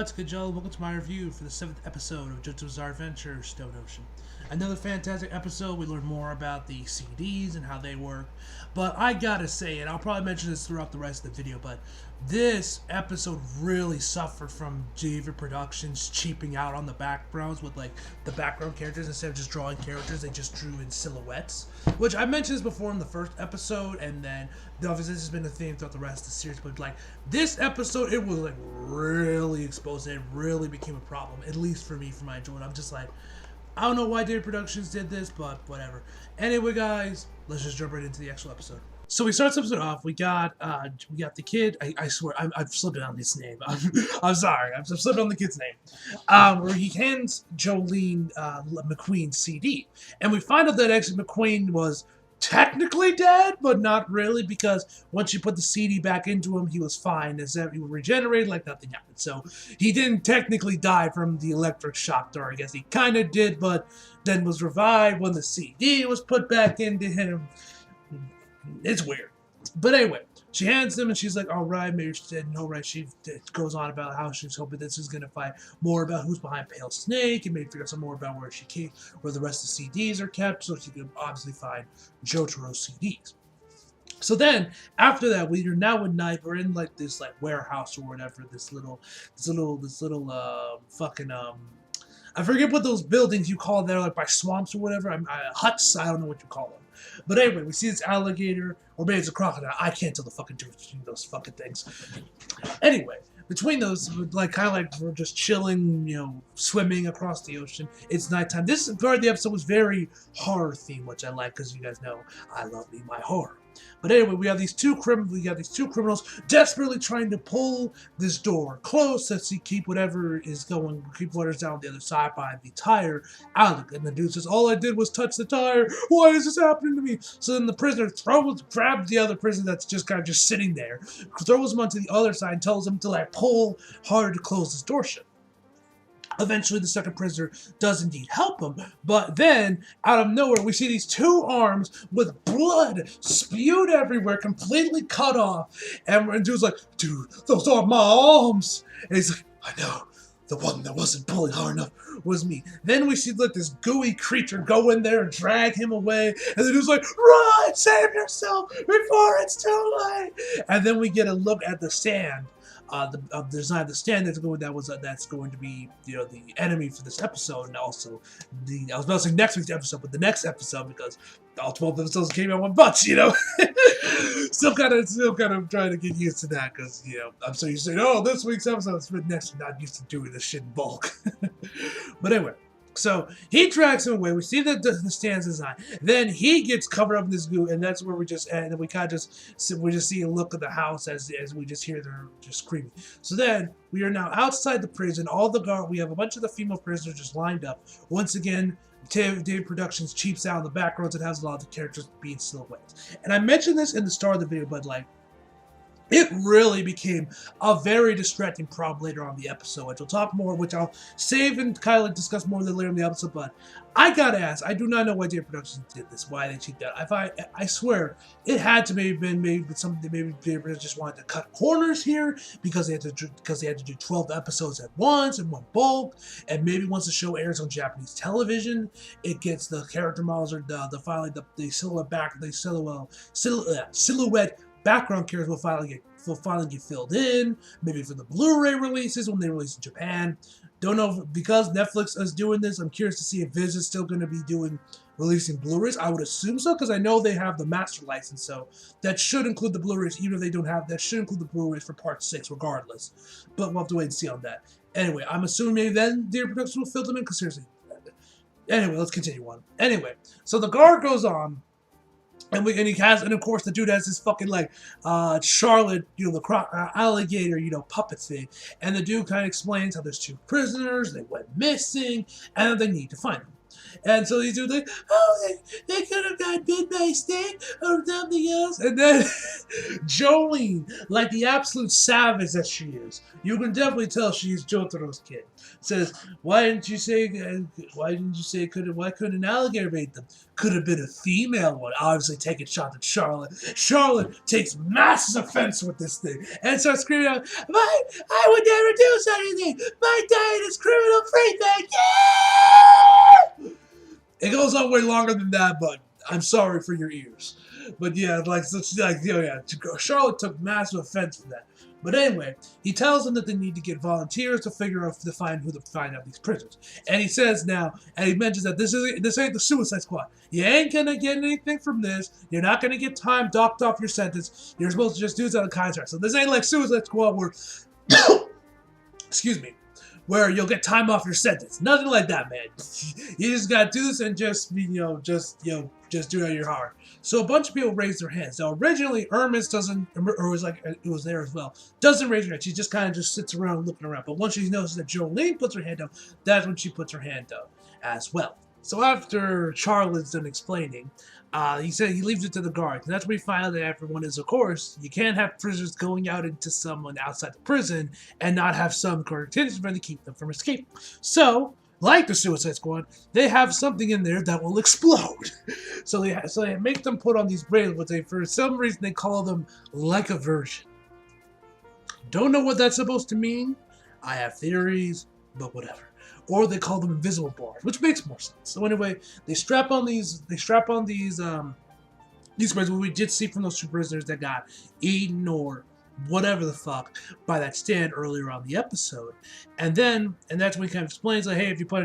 what's good, y'all? Welcome to my review for the 7th episode of JoJo's Bizarre Adventure, Stone Ocean. Another fantastic episode. We learn more about the CDs and how they work. But I gotta say, and I'll probably mention this throughout the rest of the video, but this episode really suffered from David Productions cheaping out on the backgrounds with like the background characters. Instead of just drawing characters, they just drew in silhouettes. Which I mentioned this before in the first episode, and then obviously this has been a theme throughout the rest of the series. But like this episode, it was like really exposed. It really became a problem, at least for me, for my enjoyment. I'm just like, I don't know why David Productions did this, but whatever. Anyway, guys, let's just jump right into the actual episode. So we start this episode off. We got the kid. I swear, I've slipped on his name. I'm sorry. I've slipped on the kid's name. Where he hands Jolene McQueen's CD, and we find out that actually McQueen was technically dead, but not really, because once you put the CD back into him, he was fine. As he was regenerated like nothing happened. So he didn't technically die from the electric shock, or I guess he kind of did, but then was revived when the CD was put back into him. It's weird. But anyway, she hands them and she's like, all right, maybe she said no, right? She goes on about how she's hoping this is going to find more about who's behind Pale Snake and maybe figure out some more about where she came, where the rest of the CDs are kept, so she can obviously find JoJo's CDs. So then, after that, we are now at night. We're in like this like warehouse or whatever. This little fucking I forget what those buildings you call there, like by swamps or whatever. Huts. I don't know what you call them. But anyway, we see this alligator, or maybe it's a crocodile. I can't tell the fucking difference between those fucking things. Anyway, between those, like kind of like we're just chilling, you know, swimming across the ocean. It's nighttime. This part of the episode was very horror themed, which I like because you guys know I love me my horror. But anyway, we have these two criminals desperately trying to pull this door close to keep whatever is going, keep whatever's down the other side by the tire out. And the dude says, all I did was touch the tire. Why is this happening to me? So then the prisoner grabs the other prisoner that's just kind of just sitting there, throws him onto the other side and tells him to like pull hard to close this door shut. Eventually, the second prisoner does indeed help him, but then, out of nowhere, we see these two arms with blood spewed everywhere, completely cut off, and dude's like, dude, those are my arms! And he's like, I know, the one that wasn't pulling hard enough was me. Then we see like this gooey creature go in there and drag him away, and the dude's like, run, save yourself before it's too late! And then we get a look at the stand. The design of the stand that's going to be, you know, the enemy for this episode, and also I was about to say next week's episode, but the next episode, because all 12 episodes came out one bunch, you know. still kind of trying to get used to that, because, you know, I'm so used to saying, oh, this week's episode is next week. Not used to doing this shit in bulk. But anyway. So he drags him away. We see the stand's design. Then he gets covered up in this goo, and that's where we just and we kind of just see a look at the house as we just hear they're just screaming. So then we are now outside the prison. We have a bunch of the female prisoners just lined up. Once again, David Productions cheaps out in the backgrounds. It has a lot of the characters being silhouettes. And I mentioned this in the start of the video, but like, it really became a very distracting problem later on in the episode, which we'll talk more, which I'll save and kind of discuss more later in the episode. But I gotta ask, I do not know why David Productions did this, why they cheaped out. I swear, it had to maybe something. Maybe David Productions just wanted to cut corners here because they had to do 12 episodes at once in one bulk, and maybe once the show airs on Japanese television, it gets the character models or the silhouette background characters will finally get filled in, maybe for the Blu-ray releases when they release in Japan. Don't know, because Netflix is doing this, I'm curious to see if Viz is still going to be releasing Blu-rays. I would assume so, because I know they have the master license, so that should include the Blu-rays, even if they don't have, that should include the Blu-rays for part 6 regardless. But we'll have to wait and see on that. Anyway, I'm assuming maybe then their production will fill them in, because seriously. Anyway, let's continue on. Anyway, so the guard goes on, and of course the dude has this fucking like Charlotte, you know, the alligator, you know, puppet thing, and the dude kind of explains how there's two prisoners, they went missing, and they need to find them. And so these dudes like, oh, they could have got bit by a snake or something else. And then Jolene, like the absolute savage that she is, you can definitely tell she's Jotaro's kid. Says, why didn't you say why couldn't an alligator mate them? Could have been a female one. Obviously taking shots at Charlotte. Charlotte takes massive offense with this thing and starts screaming out, I would never do such a thing. My diet is criminal free thing. Yeah! It goes on way longer than that, but I'm sorry for your ears. But yeah, like Charlotte took massive offense for that. But anyway, he tells them that they need to get volunteers to find out these prisoners. And he says now, and he mentions that this ain't the Suicide Squad. You ain't gonna get anything from this. You're not gonna get time docked off your sentence. You're supposed to just do this on a contract. So this ain't like Suicide Squad where, excuse me, where you'll get time off your sentence. Nothing like that, man. You just gotta do this and just do it out of your heart. So a bunch of people raise their hands. Now originally Hermes doesn't, or was like it was there as well, doesn't raise her hand. She just kind of just sits around looking around. But once she notices that Jolene puts her hand down, that's when she puts her hand down as well. So after Charlotte's done explaining, he said he leaves it to the guards. And that's when we find out that everyone is, of course, you can't have prisoners going out into someone outside the prison and not have some contingency to keep them from escaping. So, like the Suicide Squad, they have something in there that will explode. So they make them put on these bracelets, but for some reason they call them like a version. Don't know what that's supposed to mean. I have theories, but whatever. Or they call them invisible bars, which makes more sense. So anyway, they strap on these bracelets we did see from those two prisoners that got eaten or whatever the fuck by that stand earlier on the episode. And that's when he kind of explains, like, hey, if you try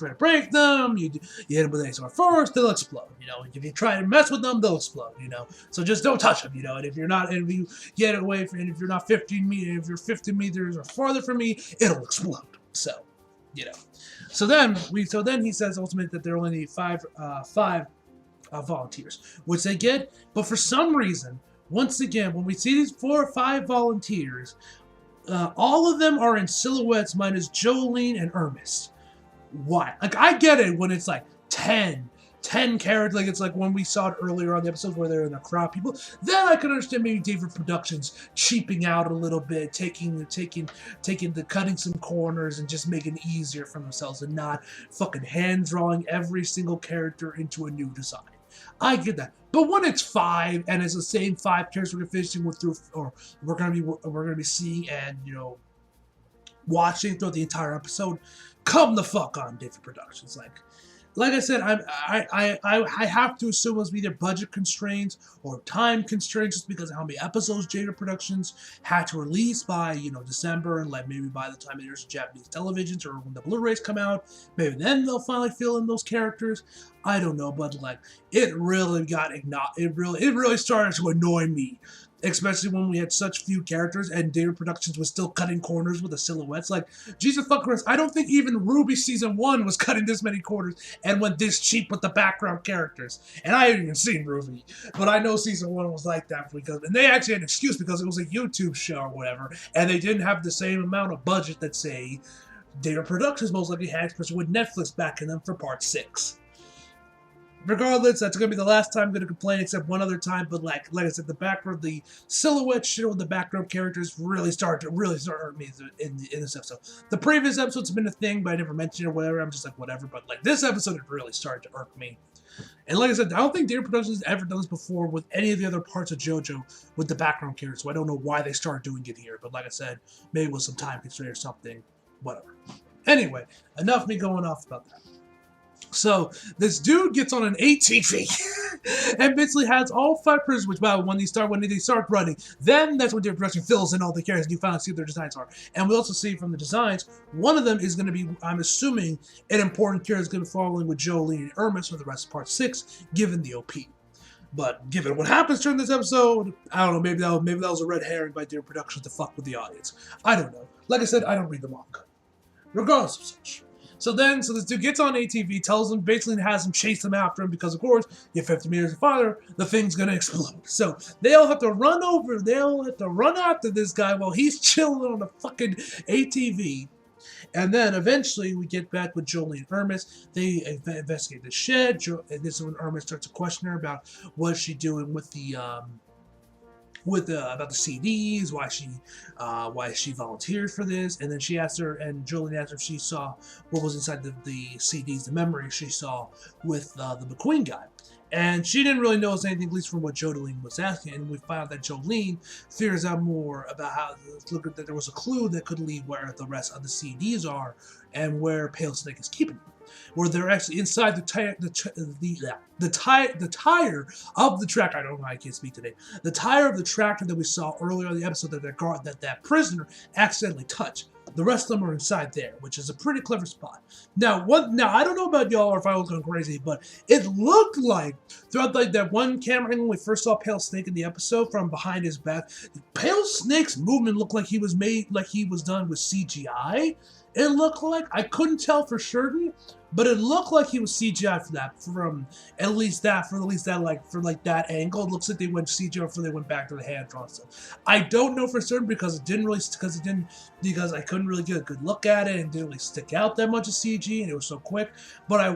to break them, you hit them with an ASR first, they'll explode. If you try to mess with them, they'll explode. So just don't touch them. And if you're not, and if you get away from, and if you're not 15 meters, if you're 50 meters or farther from me, it'll explode. So. So then he says ultimately that there only need five volunteers, which they get. But for some reason, once again, when we see these 4 or 5 volunteers, all of them are in silhouettes minus Jolene and Hermes. Why? Like, I get it when it's like 10 characters, like it's like when we saw it earlier on the episodes where they're in a crowd of people. Then I could understand maybe David Productions cheaping out a little bit, cutting some corners and just making it easier for themselves and not fucking hand drawing every single character into a new design. I get that. But when it's 5 and it's the same 5 characters we're finishing with we're gonna be seeing and watching throughout the entire episode, come the fuck on, David Productions. Like I said, I have to assume it was either budget constraints or time constraints, just because of how many episodes JoJo Productions had to release by December, and maybe by the time it airs Japanese televisions or when the Blu-rays come out, maybe then they'll finally fill in those characters. I don't know, but it really started to annoy me. Especially when we had such few characters and David Productions was still cutting corners with the silhouettes. Jesus fucking Christ, I don't think even Ruby Season 1 was cutting this many corners and went this cheap with the background characters. And I haven't even seen Ruby, but I know Season 1 was like that and they actually had an excuse because it was a YouTube show or whatever, and they didn't have the same amount of budget that, say, David Productions most likely had, especially with Netflix backing them for Part 6. Regardless, that's going to be the last time I'm going to complain, except one other time. But like I said, the silhouette shit with the background characters really started to hurt me in this episode. The previous episode's been a thing, but I never mentioned it or whatever. I'm just like, whatever. But this episode, it really started to irk me. And like I said, I don't think David Productions has ever done this before with any of the other parts of JoJo with the background characters. So I don't know why they started doing it here. But like I said, maybe with some time constraint or something. Whatever. Anyway, enough me going off about that. So this dude gets on an ATV and basically has all 5 prisoners, which when they start running, then that's when David Production fills in all the characters and you finally see what their designs are. And we also see from the designs, one of them is going to be, I'm assuming, an important character is going to be following with Jolene and Hermes for the rest of Part 6, given the OP. But given what happens during this episode, I don't know, maybe that was a red herring by David Productions to fuck with the audience. I don't know. Like I said, I don't read the manga. Regardless of such. So this dude gets on ATV, tells him, basically has him chase them after him because, of course, you're 50 meters farther, the thing's gonna explode. So they all have to run after this guy while he's chilling on the fucking ATV. And then eventually we get back with Jolie and Hermes. They investigate the shed. And this is when Hermes starts to question her about what she's doing with the about the CDs, why she volunteered for this, and then she asked her, and Jolene asked her if she saw what was inside the CDs, the memory she saw with the McQueen guy. And she didn't really notice anything, at least from what Jolene was asking. And we found out that Jolene figures out more about how that there was a clue that could lead where the rest of the CDs are and where Pale Snake is keeping them. Where they're actually inside the tire of the tractor. I don't know why I can't speak today. The tire of the tractor that we saw earlier in the episode that prisoner accidentally touched. The rest of them are inside there, which is a pretty clever spot. Now I don't know about y'all or if I was going crazy, but it looked like throughout like that one camera angle when we first saw Pale Snake in the episode from behind his back, Pale Snake's movement looked like he was done with CGI. It looked like, I couldn't tell for certain, but it looked like he was CGI for that, for that angle. It looks like they went CGI before they went back to the hand drawn stuff. I don't know for certain because I couldn't really get a good look at it and didn't really stick out that much of CG and it was so quick. But I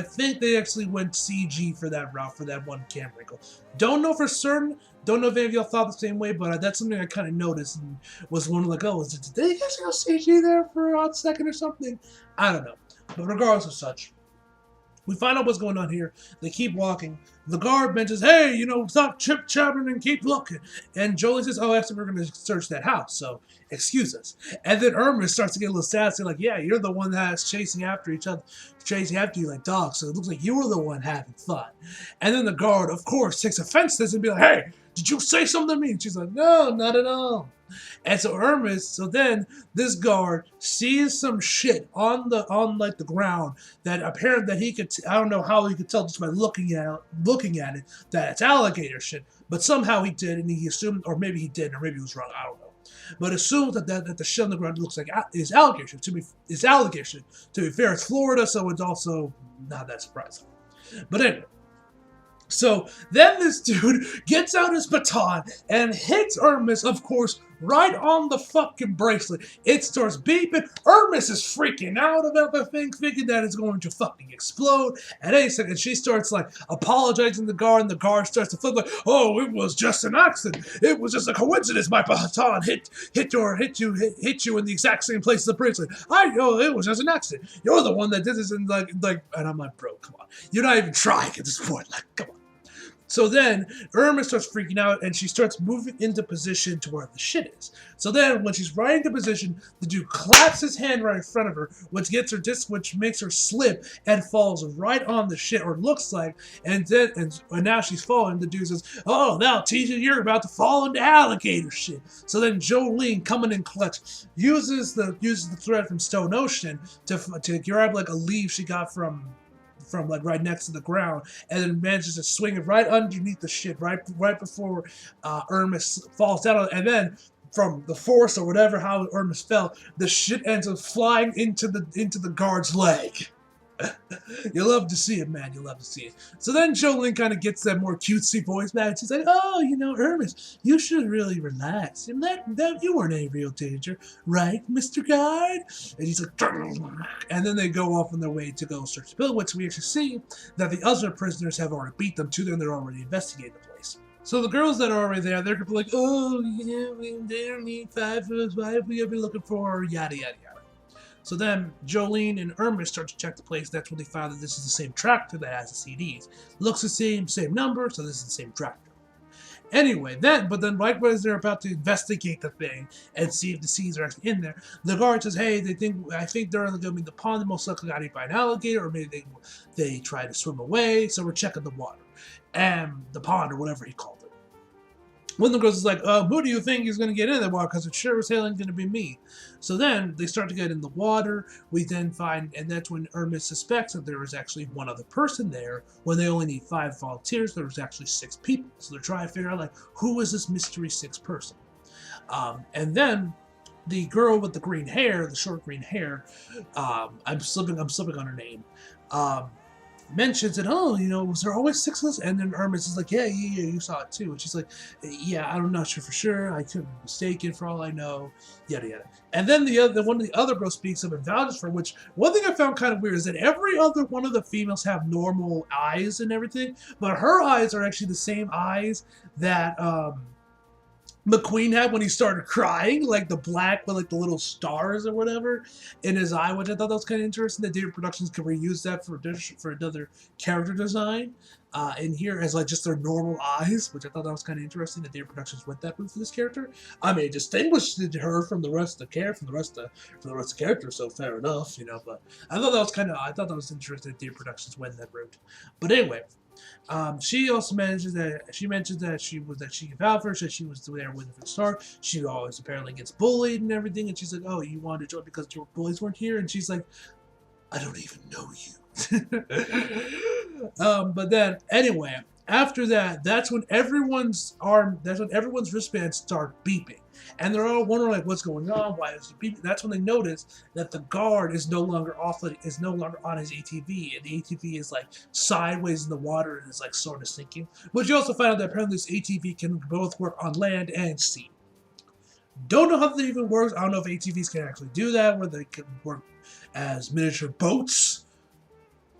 think they actually went CG for that route, for that one camera angle. Don't know for certain. Don't know if any of y'all thought the same way, but that's something I kind of noticed and was wondering, like, oh, did they guys go CG there for a second or something? I don't know. But regardless of such, we find out what's going on here. They keep walking. The guard mentions, hey, stop chip-chapping and keep looking. And Jolie says, oh, actually, we're going to search that house, so excuse us. And then Hermes starts to get a little sassy, like, yeah, you're the one that's chasing after you like dogs, so it looks like you were the one having fun. And then the guard, of course, takes offense to this and be like, hey, did you say something to me? And she's like, no, not at all. And so then this guard sees some shit on the ground that apparently that he could, I don't know how he could tell just by looking at it that it's alligator shit, but somehow he did, and he assumed, or maybe he didn't, or maybe he was wrong, I don't know. But assumes that the shit on the ground looks like is alligator shit. It's alligator shit. To be fair, it's Florida, so it's also not that surprising. But anyway. So then this dude gets out his baton and hits Hermes, of course, right on the fucking bracelet. It starts beeping. Hermes is freaking out about the thing, thinking that it's going to fucking explode. At any second, she starts like apologizing to the guard, and the guard starts to flip like, oh, it was just an accident. It was just a coincidence. My baton hit you in the exact same place as the bracelet. I know it was just an accident. You're the one that did this, and and I'm like, bro, come on. You're not even trying at this point. Like, come on. So then Irma starts freaking out and she starts moving into position to where the shit is. So then when she's right into position, the dude claps his hand right in front of her, which makes her slip and falls right on the shit, or looks like, and now she's falling. The dude says, oh, now Tisha, you're about to fall into alligator shit. So then Jolene, coming in clutch, uses the thread from Stone Ocean to grab like a leaf she got from like right next to the ground, and then manages to swing it right underneath the shit right before Hermes falls down, and then from the force or whatever how Hermes fell, the shit ends up flying into the guard's leg. You love to see it, man. You love to see it. So then Jolene kind of gets that more cutesy voice back. She's like, oh, Hermes, you should really relax. And that you weren't any real danger, right, Mr. Guard? And he's like, and then they go off on their way to go search the building, which we actually see that the other prisoners have already beat them to them. They're already investigating the place. So the girls that are already there, they're going to be like, oh, yeah, they don't need 5 of us. Why are we going to be looking for yada, yada, yada. So then Jolene and Hermes start to check the place. That's when they found that this is the same tractor that has the CDs. Looks the same number, so this is the same tractor. Anyway, but then right as they're about to investigate the thing and see if the CDs are actually in there, the guard says, hey, I think they're going to be in the pond. They most likely got eaten by an alligator, or maybe they tried to swim away, so we're checking the water. And the pond, or whatever he called it. One of the girls is like, who do you think is going to get in the water? Because it sure as hell ain't going to be me. So then they start to get in the water. We then find, and that's when Hermes suspects that there was actually one other person there. When they only need 5 volunteers, there was actually 6 people. So they're trying to figure out, like, who is this mystery 6th person? And then the girl with the green hair, the short green hair, I'm slipping on her name. mentions it. Oh, was there always 6 of us? And then Hermes is like, yeah, you saw it too. And she's like, yeah, I'm not sure for sure. I could be mistaken for all I know. Yada yada. And then one of the other girls speaks up and vouches for, which one thing I found kind of weird is that every other one of the females have normal eyes and everything, but her eyes are actually the same eyes that McQueen had when he started crying, like the black with like the little stars or whatever in his eye, which I thought that was kind of interesting. That David Productions could reuse that for another character design in here as like just their normal eyes, which I thought that was kind of interesting. That David Productions went that route for this character. I mean, it distinguished her from the rest of the character, from the rest of the characters. So fair enough, But I thought that was interesting that David Productions went that route. But anyway. She also mentions that she can vouch for her, said she was there with her from the start. She always apparently gets bullied and everything, and she's like, "Oh, you wanted to join because your bullies weren't here?" And she's like, "I don't even know you." But then anyway, after that, that's when everyone's wristbands start beeping. And they're all wondering like what's going on, why is it beeping? That's when they notice that the guard is no longer on his ATV, and the ATV is like sideways in the water and is like sort of sinking. But you also find out that apparently this ATV can both work on land and sea. Don't know how that even works. I don't know if ATVs can actually do that, where they can work as miniature boats.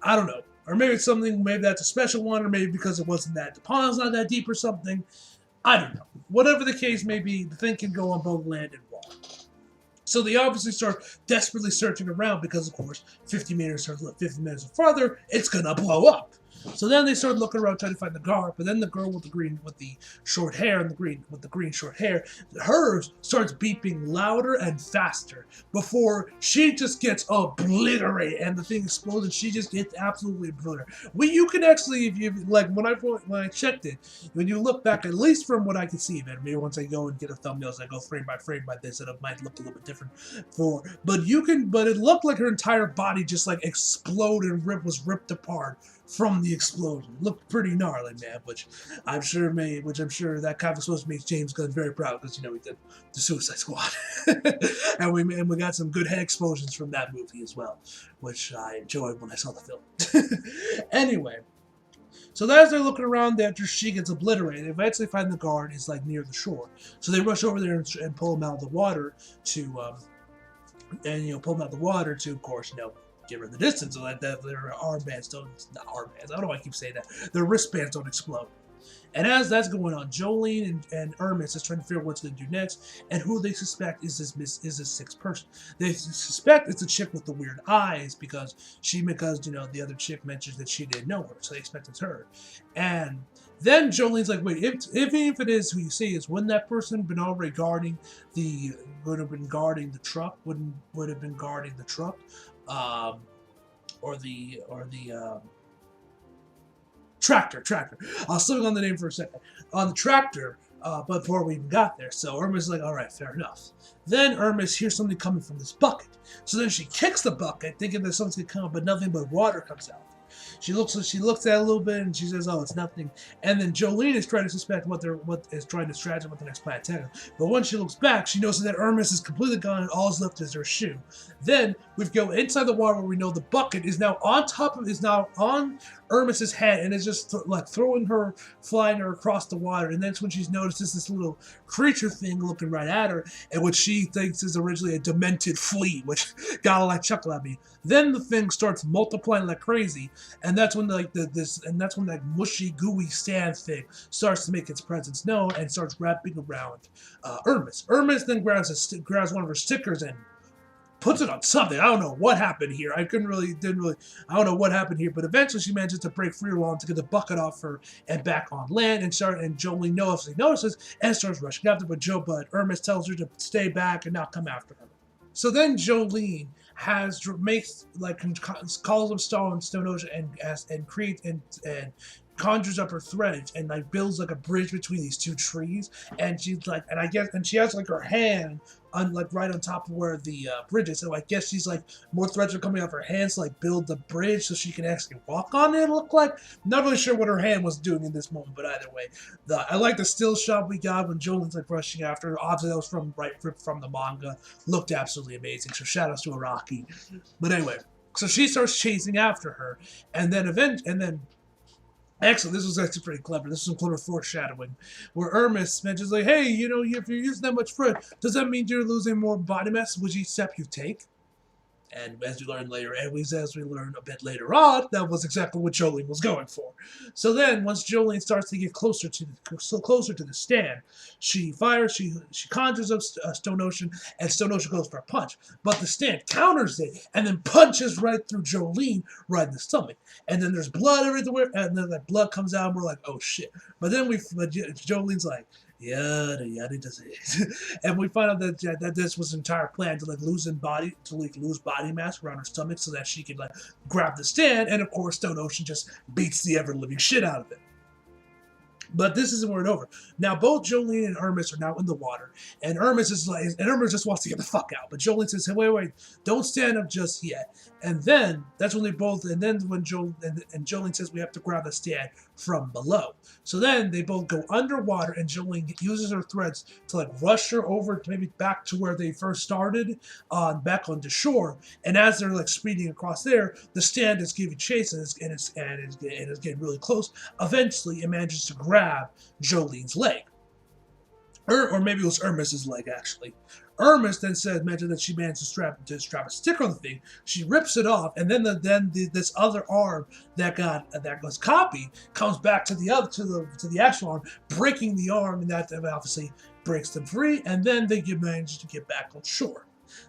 I don't know. Or maybe it's something, maybe that's a special one, or maybe because the pond's not that deep or something. I don't know. Whatever the case may be, the thing can go on both land and water. So they obviously start desperately searching around because, of course, 50 meters farther, it's gonna blow up. So then they start looking around trying to find the guard, but then the girl with the short hair and the green short hair, hers starts beeping louder and faster before she just gets obliterated and the thing explodes and she just gets absolutely obliterated. You can actually, if you like, when I checked it, when you look back, at least from what I can see of it, maybe once I go and get a thumbnail, as I go frame by this, and it might look a little bit different but it looked like her entire body just like exploded and was ripped apart from the explosion. Looked pretty gnarly, man, which I'm sure that kind of supposed to make James Gunn very proud because he did the Suicide Squad, and we got some good head explosions from that movie as well, which I enjoyed when I saw the film. Anyway, so as they're looking around after she gets obliterated, they eventually find the guard is like near the shore, so they rush over there and pull him out of the water to pull him out of the water to, of course, give her the distance so that their not armbands, I don't know why I keep saying that, their wristbands don't explode. And as that's going on, Jolene and Hermes is trying to figure out what's going to do next, and who they suspect is this sixth person. They suspect it's a chick with the weird eyes because the other chick mentions that she didn't know her, so they expect it's her. And then Jolene's like, wait, if it is who you say is, wouldn't that person been already guarding the truck? Would have been guarding the truck, or the tractor. I was slipping on the name for a second. On the tractor, but before we even got there. So Irma's like, all right, fair enough. Then Irma hears something coming from this bucket. So then she kicks the bucket, thinking that something's going to come up, but nothing but water comes out. She looks at it a little bit and she says, "Oh, it's nothing." And then Jolene is trying to suspect what is trying to strategize what the next plan attacks. But when she looks back, she notices that Hermes is completely gone and all is left is her shoe. Then we go inside the water where we know the bucket is now on Hermes's head and is just flying her across the water. And that's when she notices this little creature thing looking right at her, and what she thinks is originally a demented flea, which got a lot of chuckle at me. Then the thing starts multiplying like crazy, and that's when that mushy, gooey sand thing starts to make its presence known and starts wrapping around Hermes. Hermes then grabs one of her stickers and puts it on something. I don't know what happened here. I don't know what happened here, but eventually she manages to break free along to get the bucket off her and back on land, and Jolene notices and starts rushing after, but Hermes tells her to stay back and not come after her. So then Jolene calls up Stone Ocean and creates and conjures up her threads and builds a bridge between these two trees, and she has her hand on right on top of where the bridge is. So I guess she's more threads are coming off her hands to build the bridge so she can actually walk on it. Look like, not really sure what her hand was doing in this moment, but either way, I like the still shot we got when Jolene's rushing after her. Obviously that was ripped from the manga. Looked absolutely amazing. So shout outs to Araki. But anyway. So she starts chasing after her, and then actually, this was actually pretty clever. This was some clever foreshadowing, where Hermes mentions like, "Hey, you know, if you're using that much fruit, does that mean you're losing more body mass with each step you take?" And as we learn later, as we learn a bit later on, that was exactly what Jolene was going for. So then, once Jolene starts to get closer to the stand, she fires. She conjures up Stone Ocean, and Stone Ocean goes for a punch. But the stand counters it and then punches right through Jolene right in the stomach. And then there's blood everywhere, and then that blood comes out, and we're like, oh shit. But then Jolene's like, yada yada does it, and we find out that this was an entire plan to lose body mass around her stomach so that she could grab the stand, and of course Stone Ocean just beats the ever living shit out of it. But this isn't where it's over. Now both Jolene and Hermes are now in the water, and Hermes just wants to get the fuck out. But Jolene says, "Hey, wait, don't stand up just yet." And then that's when Jolene says we have to grab the stand from below. So then they both go underwater, and Jolene uses her threads to rush her over, maybe back to where they first started, back onto shore. And as they're speeding across there, the stand is giving chase and is getting really close. Eventually, it manages to grab Jolene's leg. Or maybe it was Hermes's leg, actually. Hermes then mentioned that she managed to strap a sticker on the thing. She rips it off, and then this other arm that was copied comes back to the actual arm, breaking the arm, and that obviously breaks them free. And then they manage to get back on shore.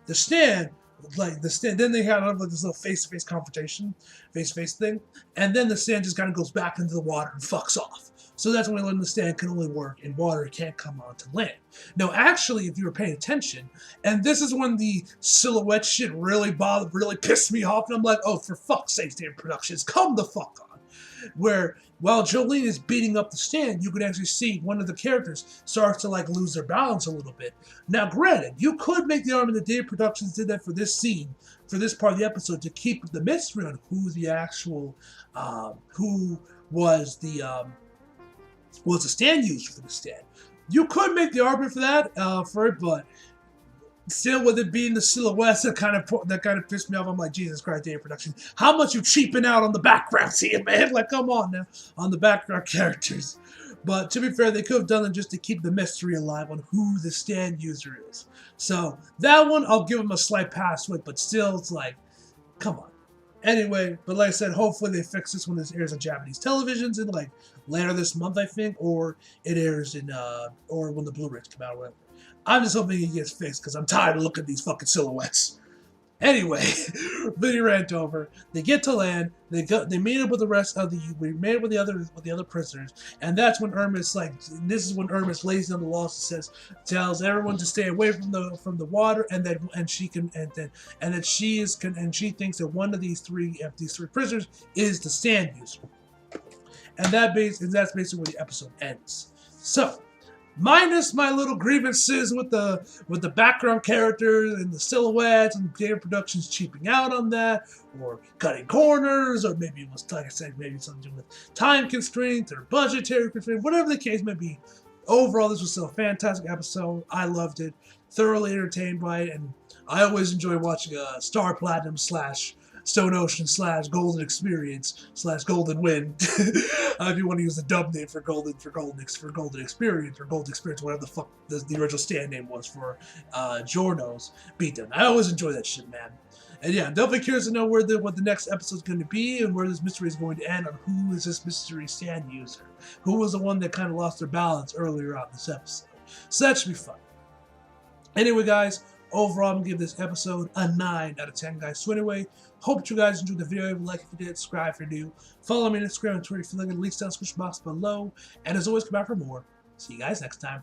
The stand. Then they had this little face-to-face confrontation, face-to-face thing, and then the stand just kind of goes back into the water and fucks off. So that's when we learn the stand can only work in water; it can't come onto land. No, actually, if you were paying attention, and this is when the silhouette shit really pissed me off, and I'm like, oh, for fuck's sake, Stand Productions, come the fuck on. Where while Jolene is beating up the stand, you could actually see one of the characters starts to lose their balance a little bit. Now, granted, you could make the argument that Data Productions did that for this scene, for this part of the episode, to keep the mystery on who the actual, who was the stand user for the stand. You could make the argument for that, but still, with it being the silhouettes that kind of pissed me off. I'm like, Jesus Christ, Data Production, how much you cheaping out on the background here, man? Come on now, on the background characters. But to be fair, they could have done it just to keep the mystery alive on who the stand user is. So that one, I'll give them a slight pass with, but still, it's come on. Anyway, but like I said, hopefully they fix this when this airs on Japanese televisions in later this month, I think, or it airs in or when the Blu-rays come out or whatever. I'm just hoping it gets fixed because I'm tired of looking at these fucking silhouettes. Anyway, video rant over. They get to land. They meet up with the rest of the other prisoners, and that's when Hermes this is when Hermes lays down the law and tells everyone to stay away from the water, and she thinks that one of these three prisoners is the stand user, and that's basically where the episode ends. So, minus my little grievances with the background characters and the silhouettes and Data Productions cheaping out on that, or cutting corners, or maybe it was, like I said, maybe something to do with time constraints or budgetary constraints, whatever the case may be. Overall, this was still a fantastic episode. I loved it, thoroughly entertained by it, and I always enjoy watching Star Platinum / Stone Ocean / Golden Experience / Golden Wind. If you want to use the dub name for Golden Experience or Golden Experience, whatever the fuck the original stand name was for JoJo's beatdown. I always enjoy that shit, man. And yeah, I'm definitely curious to know what the next episode is going to be and where this mystery is going to end, on who is this mystery stand user. Who was the one that kind of lost their balance earlier on this episode. So that should be fun. Anyway, guys, overall, I'm going to give this episode a 9 out of 10, guys. So anyway, hope you guys enjoyed the video. Like if you did, subscribe if you're new. Follow me on Instagram and Twitter if you like. Links down in the description box below. And as always, come out for more. See you guys next time.